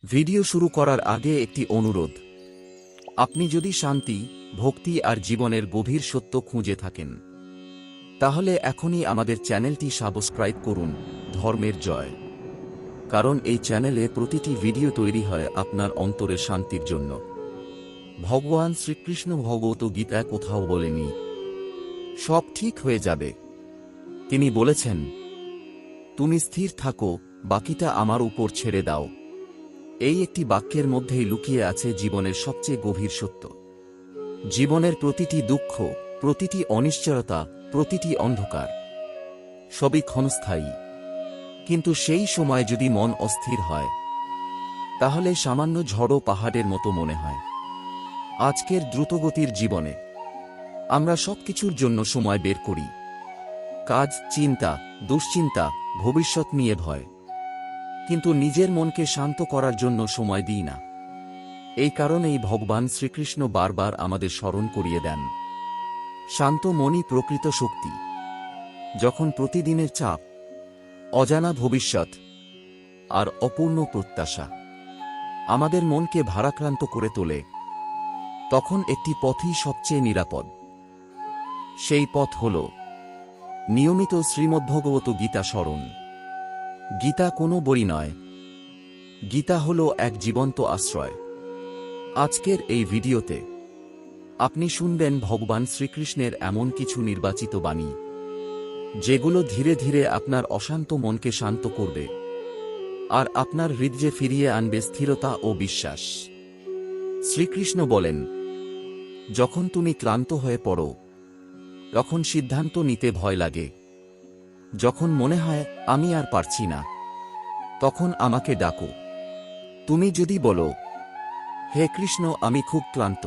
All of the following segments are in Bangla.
ভিডিও শুরু করার আগে একটি অনুরোধ। আপনি যদি শান্তি, ভক্তি আর জীবনের গভীর সত্য খুঁজে থাকেন, তাহলে এখনই আমাদের চ্যানেলটি সাবস্ক্রাইব করুন। ধর্মের জয়। কারণ এই চ্যানেলে প্রতিটি ভিডিও তৈরি হয় আপনার অন্তরের শান্তির জন্য। ভগবান শ্রীকৃষ্ণ ভগবত গীতায় কোথাও বলেনি, সব ঠিক হয়ে যাবে। তিনি বলেছেন, তুমি স্থির থাকো, বাকিটা আমার উপর ছেড়ে দাও। এই একটি বাক্যের মধ্যেই লুকিয়ে আছে জীবনের সবচেয়ে গভীর সত্য। জীবনের প্রতিটি দুঃখ, প্রতিটি অনিশ্চয়তা, প্রতিটি অন্ধকার সবই ক্ষণস্থায়ী। কিন্তু সেই সময় যদি মন অস্থির হয়, তাহলে সামান্য ঝড়ও পাহাড়ের মতো মনে হয়। আজকের দ্রুতগতির জীবনে আমরা সবকিছুর জন্য সময় বের করি। কাজ, চিন্তা, দুশ্চিন্তা, ভবিষ্যৎ নিয়ে ভয়। কিন্তু নিজের মনকে শান্ত করার জন্য সময় দিই না। এই কারণেই ভগবান শ্রীকৃষ্ণ বারবার আমাদের স্মরণ করিয়ে দেন, শান্ত মনই প্রকৃত শক্তি। যখন প্রতিদিনের চাপ, অজানা ভবিষ্যৎ আর অপূর্ণ প্রত্যাশা আমাদের মনকে ভারাক্রান্ত করে তোলে, তখন একটি পথই সবচেয়ে নিরাপদ। সেই পথ হল নিয়মিত শ্রীমদ্ভগবত গীতা স্মরণ। গীতা কোনো বই নয়, গীতা হল এক জীবন্ত আশ্রয়। আজকের এই ভিডিওতে আপনি শুনবেন ভগবান শ্রীকৃষ্ণের এমন কিছু নির্বাচিত বাণী, যেগুলো ধীরে ধীরে আপনার অশান্ত মনকে শান্ত করবে আর আপনার হৃদয়ে ফিরিয়ে আনবে স্থিরতা ও বিশ্বাস। শ্রীকৃষ্ণ বলেন, যখন তুমি ক্লান্ত হয়ে পড়ো, তখন সিদ্ধান্ত নিতে ভয় লাগে, যখন মনে হয় আমি আর পারছি না, তখন আমাকে ডাকো। তুমি যদি বলো, হে কৃষ্ণ, আমি খুব ক্লান্ত,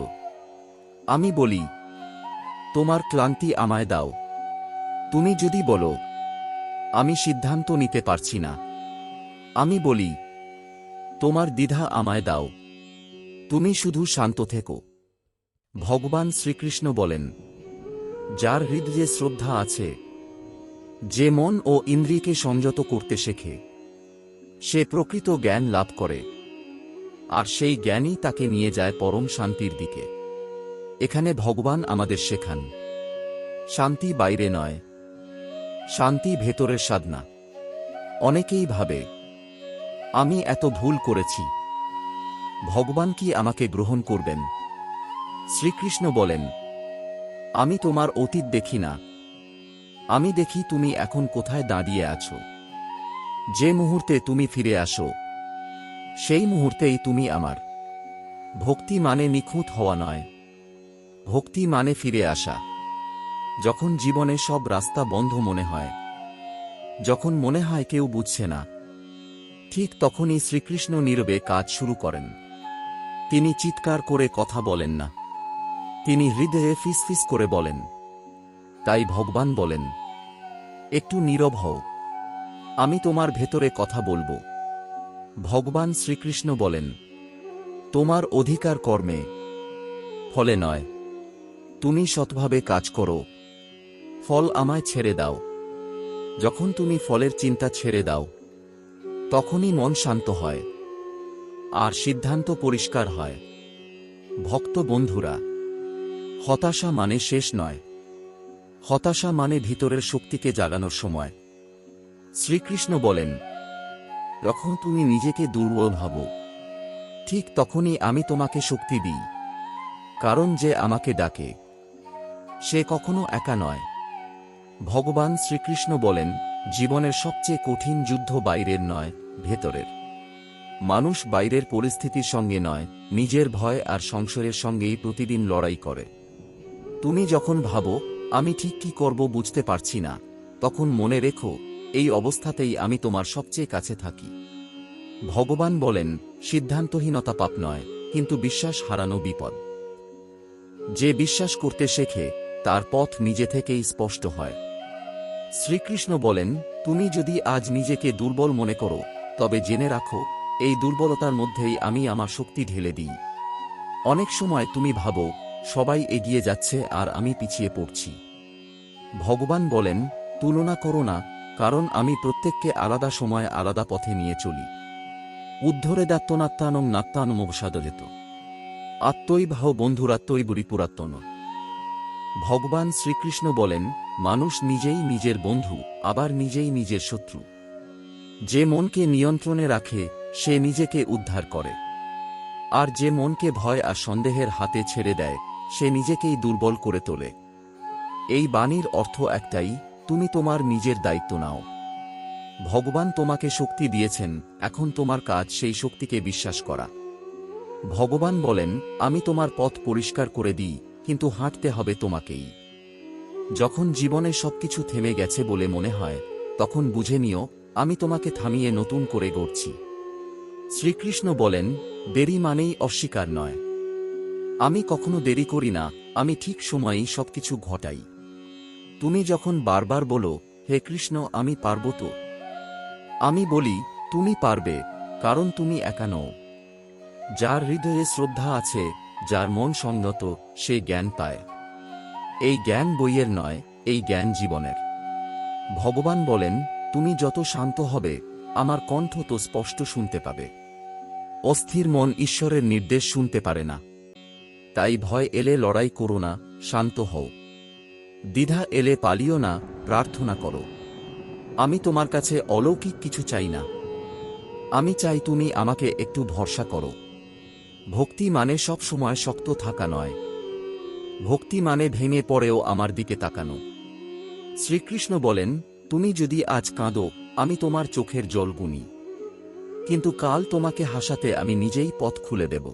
আমি বলি, তোমার ক্লান্তি আমায় দাও। তুমি যদি বলো, আমি সিদ্ধান্ত নিতে পারছি না, আমি বলি, তোমার দ্বিধা আমায় দাও। তুমি শুধু শান্ত থেকো। ভগবান শ্রীকৃষ্ণ বলেন, যার হৃদয়ে শ্রদ্ধা আছে, যে মন ও ইন্দ্রিয়কে সংযত করতে শেখে, সে প্রকৃত জ্ঞান লাভ করে, আর সেই জ্ঞানই তাকে নিয়ে যায় পরম শান্তির দিকে। এখানে ভগবান আমাদের শেখান, শান্তি বাইরে নয়, শান্তি ভেতরের সাধনা। অনেকেই ভাবে, আমি এত ভুল করেছি, ভগবান কি আমাকে গ্রহণ করবেন? শ্রীকৃষ্ণ বলেন, আমি তোমার অতীত দেখি না, আমি দেখি তুমি এখন কোথায় দাঁড়িয়ে আছো। যে মুহূর্তে তুমি ফিরে আসো, সেই মুহূর্তেই তুমি আমার। ভক্তি মানে নিখুঁত হওয়া নয়, ভক্তি মানে ফিরে আসা। যখন জীবনে সব রাস্তা বন্ধ মনে হয়, যখন মনে হয় কেউ বুঝছে না, ঠিক তখনই শ্রীকৃষ্ণ নীরবে কাজ শুরু করেন। তিনি চিৎকার করে কথা বলেন না, তিনি হৃদয়ে ফিসফিস করে বলেন। তাই ভগবান বলেন, একটু নীরব হও, আমি তোমার ভেতরে কথা বলবো। ভগবান শ্রীকৃষ্ণ বলেন, তোমার অধিকার কর্মে, ফলে নয়। তুমি সৎভাবে কাজ করো, ফল আমায় ছেড়ে দাও। যখন তুমি ফলের চিন্তা ছেড়ে দাও, তখনই মন শান্ত হয় আর সিদ্ধান্ত পরিষ্কার হয়। ভক্ত বন্ধুরা, হতাশা মানে শেষ নয়, হতাশা মানে ভিতরের শক্তিকে জাগানোর সময়। শ্রীকৃষ্ণ বলেন, যখন তুমি নিজেকে দুর্বল ভাবো, ঠিক তখনই আমি তোমাকে শক্তি দিই। কারণ যে আমাকে ডাকে, সে কখনো একা নয়। ভগবান শ্রীকৃষ্ণ বলেন, জীবনের সবচেয়ে কঠিন যুদ্ধ বাইরের নয়, ভেতরের। মানুষ বাইরের পরিস্থিতির সঙ্গে নয়, নিজের ভয় আর সংশয়ের সঙ্গেই প্রতিদিন লড়াই করে। তুমি যখন ভাবো, আমি ঠিক কি করব বুঝতে পারছি না, তখন মনে রেখো, এই অবস্থাতেই আমি তোমার সবচেয়ে কাছে থাকি। ভগবান বলেন, সিদ্ধান্তহীনতা পাপ নয়, কিন্তু বিশ্বাস হারানো বিপদ। যে বিশ্বাস করতে শেখে, তার পথ নিজে থেকেই স্পষ্ট হয়। শ্রীকৃষ্ণ বলেন, তুমি যদি আজ নিজেকে দুর্বল মনে করো, তবে জেনে রাখো, এই দুর্বলতার মধ্যেই আমি আমার শক্তি ঢেলে দিই। অনেক সময় তুমি ভাবো, সবাই এগিয়ে যাচ্ছে আর আমি পিছিয়ে পড়ছি। ভগবান বলেন, তুলনা করো না, কারণ আমি প্রত্যেককে আলাদা সময় আলাদা পথে নিয়ে চলি। উদ্ধরেদাত্মনাত্মানং নাত্মানমবসাদযেত। আত্মৈবাহ বন্ধুরাত্মৈবুরি পুরাত্মন। ভগবান শ্রীকৃষ্ণ বলেন, মানুষ নিজেই নিজের বন্ধু, আবার নিজেই নিজের শত্রু। যে মনকে নিয়ন্ত্রণে রাখে সে নিজেকে উদ্ধার করে, আর যে মনকে ভয় আর সন্দেহের হাতে ছেড়ে দেয় সে নিজেকেই দুর্বল করে তোলে। এই বাণীর অর্থ একটাই, তুমি তোমার নিজের দায়িত্ব নাও। ভগবান তোমাকে শক্তি দিয়েছেন, এখন তোমার কাজ সেই শক্তিকে বিশ্বাস করা। ভগবান বলেন, আমি তোমার পথ পরিষ্কার করে দিই, কিন্তু হাঁটতে হবে তোমাকেই। যখন জীবনে সবকিছু থেমে গেছে বলে মনে হয়, তখন বুঝে নিও আমি তোমাকে থামিয়ে নতুন করে গড়ছি। শ্রীকৃষ্ণ বলেন, দেরি মানেই অস্বীকার নয়। আমি কখনো দেরি করি না, আমি ঠিক সময়েই সবকিছু ঘটাই। তুমি যখন বারবার বলো, হে কৃষ্ণ আমি পারব তো, আমি বলি, তুমি পারবে, কারণ তুমি একা নও। যার হৃদয়ে শ্রদ্ধা আছে, যার মন সংযত, সে জ্ঞান পায়। এই জ্ঞান বইয়ের নয়, এই জ্ঞান জীবনের। ভগবান বলেন, তুমি যত শান্ত হবে, আমার কণ্ঠ তো স্পষ্ট শুনতে পাবে। অস্থির মন ঈশ্বরের নির্দেশ শুনতে পারে না। তাই ভয় এলে লড়াই করো না, শান্ত হও। দ্বিধা এলে পালিও না, প্রার্থনা করো। আমি তোমার কাছে অলৌকিক কিছু চাই না, আমি চাই তুমি আমাকে একটু ভরসা করো। ভক্তি মানে সব সময় শক্ত থাকা নয়, ভক্তি মানে ভেঙে পড়েও আমার দিকে তাকানো। শ্রীকৃষ্ণ বলেন, তুমি যদি আজ কাঁদো, আমি তোমার চোখের জল গুনি, কিন্তু কাল তোমাকে হাসাতে আমি নিজেই পথ খুলে দেব।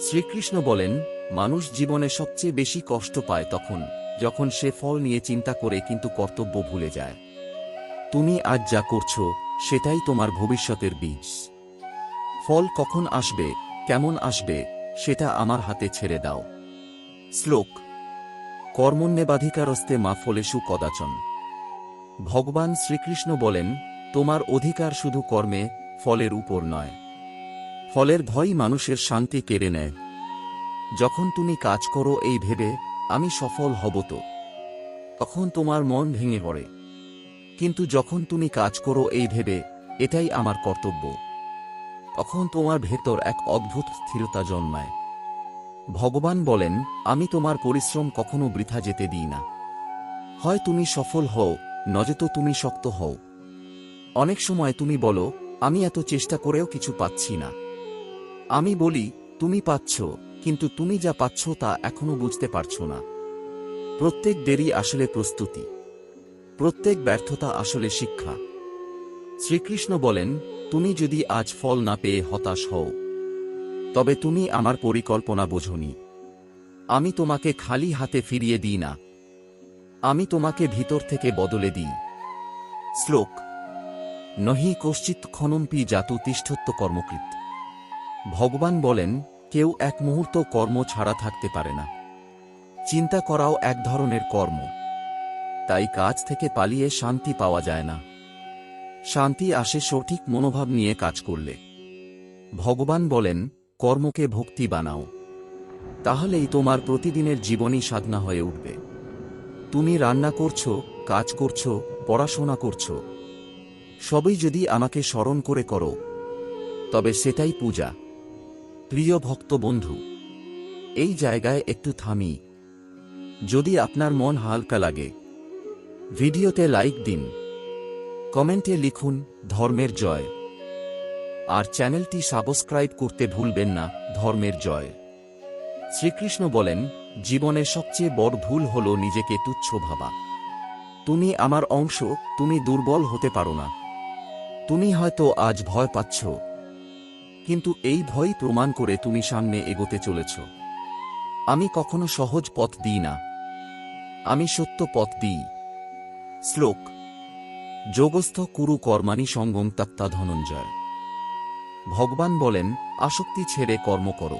শ্রীকৃষ্ণ বলেন, মানুষ জীবনে সবচেয়ে বেশি কষ্ট পায় তখন, যখন সে ফল নিয়ে চিন্তা করে কিন্তু কর্তব্য ভুলে যায়। তুমি আজ যা করছো সেটাই তোমার ভবিষ্যতের বীজ। ফল কখন আসবে, কেমন আসবে, সেটা আমার হাতে ছেড়ে দাও। শ্লোক: কর্মণ্যেবাধিকারস্তে মা ফলেষু কদাচন। ভগবান শ্রীকৃষ্ণ বলেন, তোমার অধিকার শুধু কর্মে, ফলের উপর নয়। ফলের ভয় মানুষের শান্তি কেড়ে নেয়। যখন তুমি কাজ করো এই ভেবে, আমি সফল হব তো, তখন তোমার মন ভেঙে পড়ে। কিন্তু যখন তুমি কাজ করো এই ভেবে, এটাই আমার কর্তব্য, তখন তোমার ভেতর এক অদ্ভুত স্থিরতা জন্মায়। ভগবান বলেন, আমি তোমার পরিশ্রম কখনো বৃথা যেতে দিই না। হয় তুমি সফল হও, নয়তো তুমি শক্ত হও। অনেক সময় তুমি বলো, আমি এত চেষ্টা করেও কিছু পাচ্ছি না। আমি বলি, তুমি পাচ্ছ, কিন্তু তুমি যা পাচ্ছ তা এখনো বুঝতে পারছো না। প্রত্যেক দেরি আসলে প্রস্তুতি, প্রত্যেক ব্যর্থতা আসলে শিক্ষা। শ্রীকৃষ্ণ বলেন, তুমি যদি আজ ফল না পেয়ে হতাশ হও, তবে তুমি আমার পরিকল্পনা বোঝোনি। আমি তোমাকে খালি হাতে ফিরিয়ে দিই না, আমি তোমাকে ভিতর থেকে বদলে দিই। শ্লোক: নহি কশ্চিৎ ক্ষণমপি জাতু তিষ্ঠত্য কর্মকৃত। ভগবান বলেন, কেউ এক মুহূর্ত কর্ম ছাড়া থাকতে পারে না। চিন্তা করাও এক ধরনের কর্ম। তাই কাজ থেকে পালিয়ে শান্তি পাওয়া যায় না। শান্তি আসে সঠিক মনোভাব নিয়ে কাজ করলে। ভগবান বলেন, কর্মকে ভক্তি বানাও, তাহলেই তোমার প্রতিদিনের জীবনই সাধনা হয়ে উঠবে। তুমি রান্না করছো, কাজ করছো, পড়াশোনা করছো, সবই যদি আমাকে স্মরণ করে করো, তবে সেটাই পূজা। প্রিয় ভক্ত বন্ধু, এই জায়গায় একটু থামি। যদি আপনার মন হালকা লাগে, ভিডিওতে লাইক দিন, কমেন্টে লিখুন ধর্মের জয়, আর চ্যানেলটি সাবস্ক্রাইব করতে ভুলবেন না। ধর্মের জয়। শ্রীকৃষ্ণ বলেন, জীবনের সবচেয়ে বড় ভুল হল নিজেকে তুচ্ছ ভাবা। তুমি আমার অংশ, তুমি দুর্বল হতে পারো না। তুমি হয়তো আজ ভয় পাচ্ছ, কিন্তু এই ভয় প্রমাণ করে তুমি সামনে এগোতে চলেছ। আমি কখনো সহজ পথ দিই না, আমি সত্য পথ দিই। শ্লোক: যোগস্থ কুরু কর্মাণি সঙ্গম ত্যক্তা ধনঞ্জয়। ভগবান বলেন, আসক্তি ছেড়ে কর্ম করো,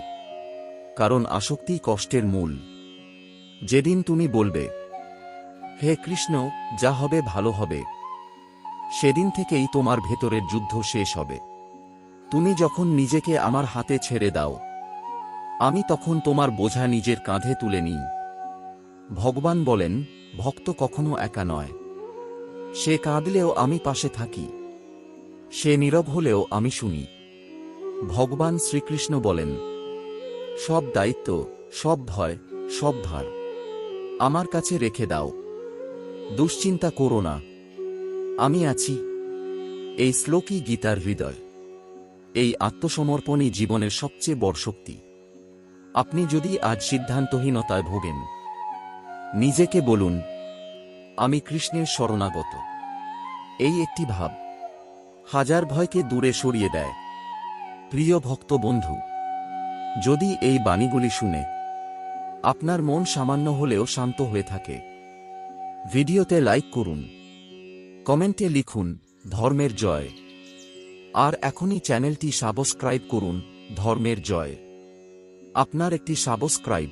কারণ আসক্তি কষ্টের মূল। যেদিন তুমি বলবে, হে কৃষ্ণ, যা হবে ভালো হবে, সেদিন থেকেই তোমার ভেতরের যুদ্ধ শেষ হবে। তুমি যখন নিজেকে আমার হাতে ছেড়ে দাও, আমি তখন তোমার বোঝা নিজের কাঁধে তুলে নিই। ভগবান বলেন, ভক্ত কখনো একা নয়। সে কাঁদলেও আমি পাশে থাকি, সে নীরব হলেও আমি শুনি। ভগবান শ্রীকৃষ্ণ বলেন, সব দায়িত্ব, সব ভয়, সব ভার আমার কাছে রেখে দাও। দুশ্চিন্তা করো না, আমি আছি। এই শ্লোকই গীতার হৃদয়। এই আত্মসমর্পণই জীবনের সবচেয়ে বড় শক্তি। আপনি যদি আজ সিদ্ধান্তহীনতায় ভোগেন, নিজেকে বলুন, আমি কৃষ্ণের শরণাগত। এই একটি ভাব হাজার ভয়কে দূরে সরিয়ে দেয়। প্রিয় ভক্ত বন্ধু, যদি এই বাণীগুলি শুনে আপনার মন সামান্য হলেও শান্ত হয়ে থাকে, ভিডিওতে লাইক করুন, কমেন্টে লিখুন ধর্মের জয়। আর এখনই চ্যানেলটি সাবস্ক্রাইব করুন, ধর্মের জয়। আপনার একটি সাবস্ক্রাইব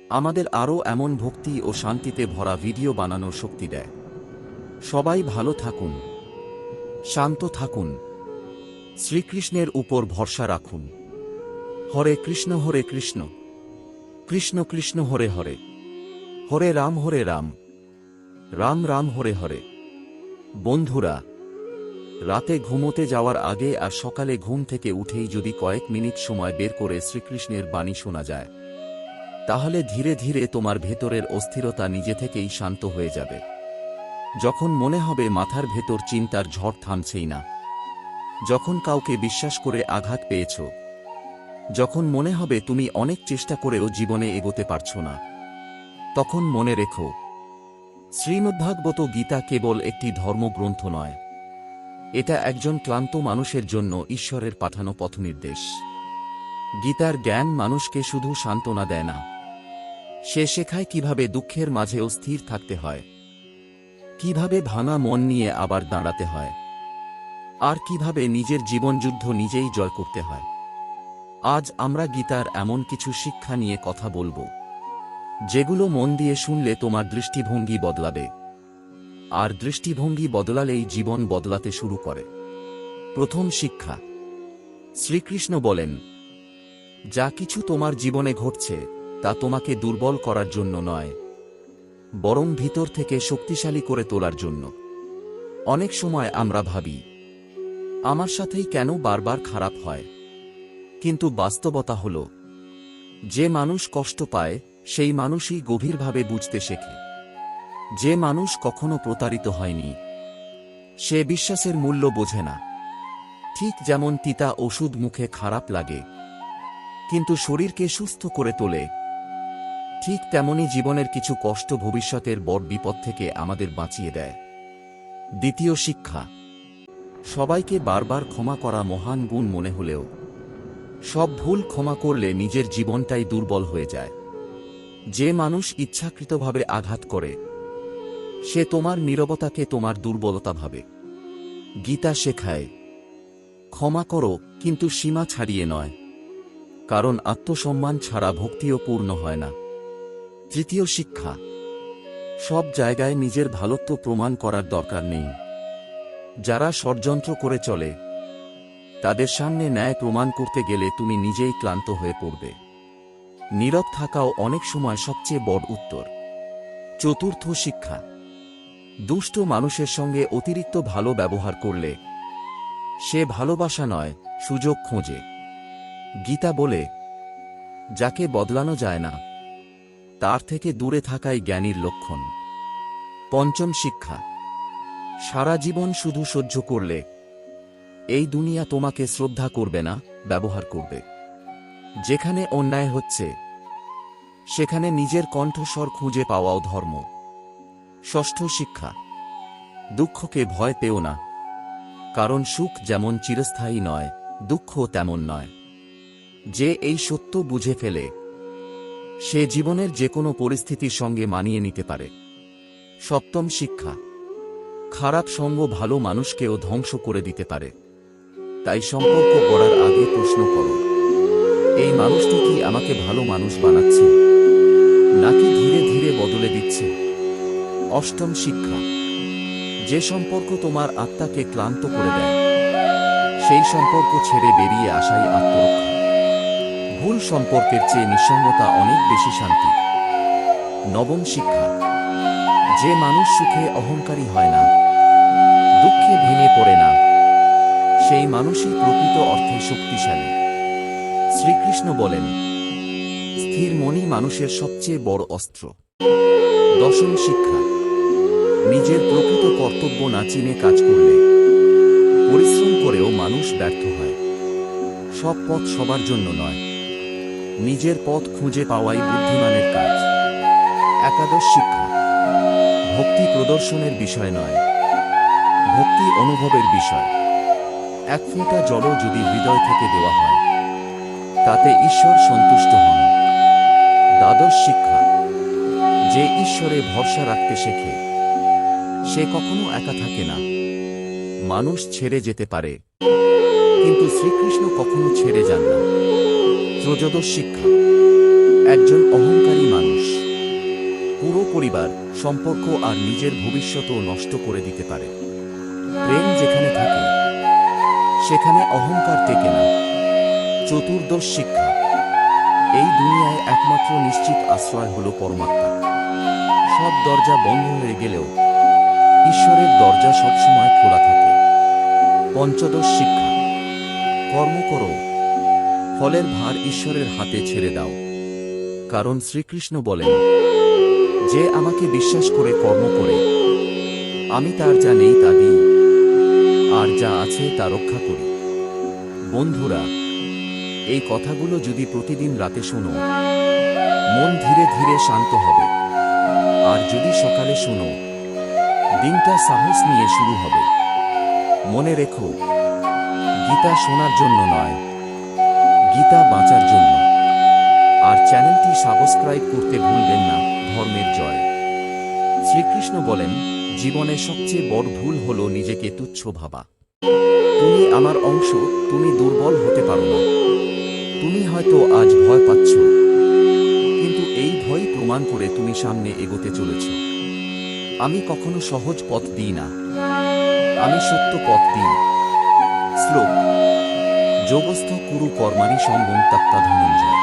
আমাদের আরও এমন ভক্তি ও শান্তিতে ভরা ভিডিও বানানোর শক্তি দেয়। সবাই ভালো থাকুন, শান্ত থাকুন, শ্রীকৃষ্ণের উপর ভরসা রাখুন। হরে কৃষ্ণ কৃষ্ণ কৃষ্ণ হরে হরে, হরে রাম রাম রাম হরে হরে। বন্ধুরা, রাতে ঘুমোতে যাওয়ার আগে আর সকালে ঘুম থেকে উঠেই যদি কয়েক মিনিট সময় বের করে শ্রীকৃষ্ণের বাণী শোনা যায়, তাহলে ধীরে ধীরে তোমার ভেতরের অস্থিরতা নিজে থেকেই শান্ত হয়ে যাবে। যখন মনে হবে মাথার ভেতর চিন্তার ঝড় থামছেই না, যখন কাউকে বিশ্বাস করে আঘাত পেয়েছ, যখন মনে হবে তুমি অনেক চেষ্টা করেও জীবনে এগোতে পারছো না, তখন মনে রেখো, শ্রীমদ্ভাগবত গীতা কেবল একটি ধর্মগ্রন্থ নয়, এটা একজন ক্লান্ত মানুষের জন্য ঈশ্বরের পাঠানো পথনির্দেশ। গীতার জ্ঞান মানুষকে শুধু সান্ত্বনা দেয় না, সে শেখায় কিভাবে দুঃখের মাঝেও স্থির থাকতে হয়, কিভাবে ভাঙা মন নিয়ে আবার দাঁড়াতে হয়, আর কিভাবে নিজের জীবনযুদ্ধ নিজেই জয় করতে হয়। আজ আমরা গীতার এমন কিছু শিক্ষা নিয়ে কথা বলবো, যেগুলো মন দিয়ে শুনলে তোমার দৃষ্টিভঙ্গি বদলাবে, আর দৃষ্টিভঙ্গি বদলালেই জীবন বদলাতে শুরু করে। প্রথম শিক্ষা, শ্রীকৃষ্ণ বলেন, যা কিছু তোমার জীবনে ঘটছে তা তোমাকে দুর্বল করার জন্য নয়, বরং ভিতর থেকে শক্তিশালী করে তোলার জন্য। অনেক সময় আমরা ভাবি, আমার সাথেই কেন বারবার খারাপ হয়, কিন্তু বাস্তবতা হল, যে মানুষ কষ্ট পায় সেই মানুষই গভীরভাবে বুঝতে শেখে। যে মানুষ কখনো প্রতারিত হয়নি, সে বিশ্বাসের মূল্য বোঝে না। ঠিক যেমন তিতা ওষুধ মুখে খারাপ লাগে, কিন্তু শরীরকে সুস্থ করে তোলে, ঠিক তেমনি জীবনের কিছু কষ্ট ভবিষ্যতের বড় বিপদ থেকে আমাদের বাঁচিয়ে দেয়। দ্বিতীয় শিক্ষা, সবাইকে বারবার ক্ষমা করা মহান গুণ মনে হলেও সব ভুল ক্ষমা করলে নিজের জীবনটাই দুর্বল হয়ে যায়। যে মানুষ ইচ্ছাকৃতভাবে আঘাত করে, সে তোমার নীরবতাকে তোমার দুর্বলতা ভাবে। গীতা শেখায়, ক্ষমা করো, কিন্তু সীমা ছাড়িয়ে নয়, কারণ আত্মসম্মান ছাড়া ভক্তিও পূর্ণ হয় না। তৃতীয় শিক্ষা, সব জায়গায় নিজের ভালোত্ব প্রমাণ করার দরকার নেই। যারা ষড়যন্ত্র করে চলে, তাদের সামনে ন্যায় প্রমাণ করতে গেলে তুমি নিজেই ক্লান্ত হয়ে পড়বে। নীরব থাকাও অনেক সময় সবচেয়ে বড় উত্তর। চতুর্থ শিক্ষা, দুষ্ট মানুষের সঙ্গে অতিরিক্ত ভালো ব্যবহার করলে সে ভালোবাসা নয়, সুযোগ খোঁজে। গীতা বলে, যাকে বদলানো যায় না তার থেকে দূরে থাকাই জ্ঞানীর লক্ষণ। পঞ্চম শিক্ষা, সারা জীবন শুধু সহ্য করলে এই দুনিয়া তোমাকে শ্রদ্ধা করবে না, ব্যবহার করবে। যেখানে অন্যায় হচ্ছে সেখানে নিজের কণ্ঠস্বর খুঁজে পাওয়াও ধর্ম। ষষ্ঠ শিক্ষা, দুঃখকে ভয় পেও না, কারণ সুখ যেমন চিরস্থায়ী নয়, দুঃখ তেমন নয়। যে এই সত্য বুঝে ফেলে, সে জীবনের যে কোনো পরিস্থিতির সঙ্গে মানিয়ে নিতে পারে। সপ্তম শিক্ষা, খারাপ সঙ্গ ভালো মানুষকেও ধ্বংস করে দিতে পারে। তাই সম্পর্ক গড়ার আগে প্রশ্ন করো, এই মানুষটি কি আমাকে ভালো মানুষ বানাচ্ছে, নাকি ধীরে ধীরে বদলে দিচ্ছে? অষ্টম শিক্ষা, যে সম্পর্ক তোমার আত্মাকে ক্লান্ত করে দেয়, সেই সম্পর্ক ছেড়ে বেরিয়ে আসাই আত্মরক্ষা। ভুল সম্পর্কের চেয়ে নিঃসঙ্গতা অনেক বেশি শান্তি। নবম শিক্ষা, যে মানুষ সুখে অহংকারী হয় না, দুঃখে ভেঙে পড়ে না, সেই মানুষই প্রকৃত অর্থে শক্তিশালী। শ্রীকৃষ্ণ বলেন, স্থির মনই মানুষের সবচেয়ে বড় অস্ত্র। দশম শিক্ষা, নিজের প্রকৃত কর্তব্য না চিনে কাজ করলে পরিশ্রম করেও মানুষ ব্যর্থ হয়। সব পথ সবার জন্য নয়, নিজের পথ খুঁজে পাওয়াই বুদ্ধিমানের কাজ। একাদশ শিক্ষা, ভক্তি প্রদর্শনের বিষয় নয়, ভক্তি অনুভবের বিষয়। এক ফোঁটা জলও যদি হৃদয় থেকে দেওয়া হয়, তাতে ঈশ্বর সন্তুষ্ট হন। দ্বাদশ শিক্ষা, যে ঈশ্বরে ভরসা রাখতে শেখে সে কখনো একা থাকে না। মানুষ ছেড়ে যেতে পারে, কিন্তু শ্রীকৃষ্ণ কখনো ছেড়ে যান না। ত্রয়োদশ শিক্ষা, একজন অহংকারী মানুষ পুরো পরিবার, সম্পর্ক আর নিজের ভবিষ্যতও নষ্ট করে দিতে পারে। প্রেম যেখানে থাকে সেখানে অহংকার টেকে না। চতুর্দশ শিক্ষা, এই দুনিয়ায় একমাত্র নিশ্চিত আশ্রয় হল পরমাত্মা। সব দরজা বন্ধ হয়ে গেলেও ঈশ্বরের দরজা সবসময় খোলা থাকে। পঞ্চদশ শিক্ষা, কর্ম করো, ফলের ভার ঈশ্বরের হাতে ছেড়ে দাও। কারণ শ্রীকৃষ্ণ বলেন, যে আমাকে বিশ্বাস করে কর্ম করে আমি তার যা নেই তা দিই, আর যা আছে তা রক্ষা করি। বন্ধুরা, এই কথাগুলো যদি প্রতিদিন রাতে শোনো, মন ধীরে ধীরে শান্ত হবে। আর যদি সকালে শোনো, দিনটা সাহস নিয়ে শুরু হবে। মনে রেখো, গীতা শোনার জন্য নয়, গীতা বাঁচার জন্য। আর চ্যানেলটি সাবস্ক্রাইব করতে ভুলবেন না। ধর্মের জয়। শ্রীকৃষ্ণ বলেন, জীবনে সবচেয়ে বড় ভুল হল নিজেকে তুচ্ছ ভাবা। তুমি আমার অংশ, তুমি দুর্বল হতে পারো না। তুমি হয়তো আজ ভয় পাচ্ছ, কিন্তু এই ভয় প্রমাণ করে তুমি সামনে এগোতে চলেছ। আমি কখনো সহজ পথ দিই না, আমি সত্য পথ দিই। শ্লোক, যোগস্থ কুরু কর্মাণি সঙ্গম ত্যক্ত্বা ধনঞ্জয়।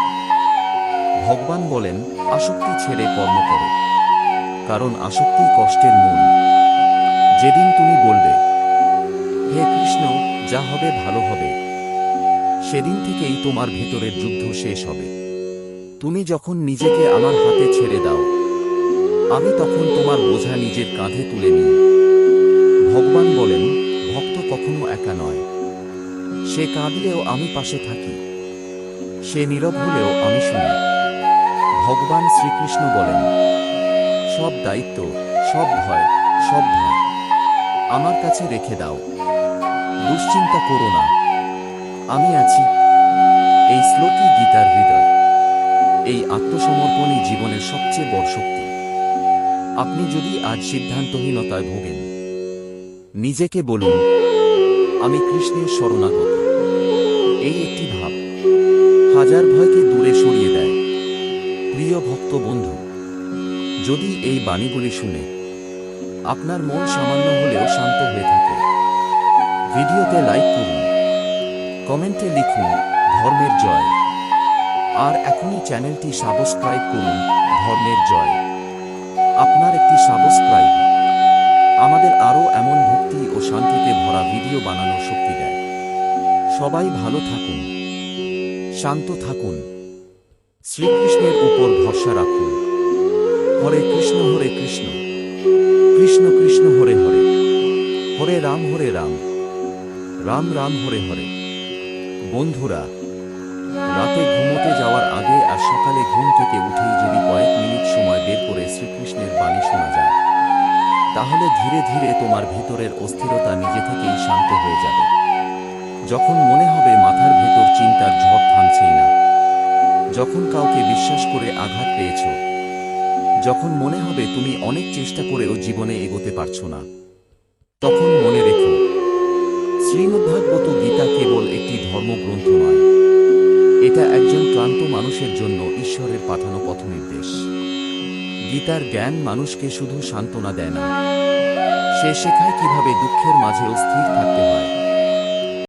ভগবান বলেন, আসক্তি ছেড়ে কর্ম করো, কারণ আসক্তি কষ্টের মূল। যেদিন তুমি বলবে, হে কৃষ্ণ, যা হবে ভালো হবে, সেদিন থেকেই তোমার ভেতরের যুদ্ধ শেষ হবে। তুমি যখন নিজেকে আমার হাতে ছেড়ে দাও, আমি তখন তোমার বোঝা নিজের কাঁধে তুলে নিই। ভগবান বলেন, ভক্ত কখনো একা নয়। সে কাঁদলেও আমি পাশে থাকি, সে নীরব হলেও আমি শুনি। ভগবান শ্রীকৃষ্ণ বলেন, সব দায়িত্ব, সব ভয়, সব ভার আমার কাছে রেখে দাও। দুশ্চিন্তা করো না, আমি আছি। এই শ্লোকই গীতার হৃদয়। এই আত্মসমর্পণই জীবনের সবচেয়ে বড় শক্তি। আপনি যদি আজ সিদ্ধান্তহীনতায় ভোগেন, নিজেকে বলুন, আমি কৃষ্ণের শরণাগত। এই একটি ভাব হাজার ভয়কে দূরে সরিয়ে দেয়। প্রিয় ভক্ত বন্ধু, যদি এই বাণীগুলি শুনে আপনার মন সামান্য হলেও শান্ত হয়ে থাকে, ভিডিওতে লাইক করুন, কমেন্টে লিখুন ধর্মের জয়। আর এখনই চ্যানেলটি সাবস্ক্রাইব করুন ধর্মের জয়। আপনার একটি সাবস্ক্রাইব আমাদের আরও এমন ভক্তি ও শান্তিতে ভরা ভিডিও বানানোর শক্তি দেয়। সবাই ভালো থাকুন, শান্ত থাকুন, শ্রীকৃষ্ণের উপর ভরসা রাখুন। হরে কৃষ্ণ কৃষ্ণ কৃষ্ণ হরে হরে, হরে রাম রাম রাম হরে হরে। বন্ধুরা, রাতে ঘুমোতে যাওয়ার আগে আর সকালে ঘুম থেকে উঠেই যদি কয়েক মিনিট সময় বের করে শ্রীকৃষ্ণের বাণী শোনা যায়, তাহলে ধীরে ধীরে তোমার ভেতরের অস্থিরতা নিজে থেকেই শান্ত হয়ে যাবে। যখন মনে হবে মাথার ভেতর চিন্তার ঝড় থামছেই না, যখন কাউকে বিশ্বাস করে আঘাত পেয়েছ, যখন মনে হবে তুমি অনেক চেষ্টা করেও জীবনে এগোতে পারছো না, তখন মনে রেখো, শ্রীমদ্ভাগবত গীতা কেবল একটি ধর্মগ্রন্থ নয়, এটা একজন ক্লান্ত মানুষের জন্য ঈশ্বরের পাঠানো পথনির্দেশ। গীতার জ্ঞান মানুষকে শুধু সান্ত্বনা দেয় না, সে শেখায় কিভাবে দুঃখের মাঝেও স্থির থাকতে হয়।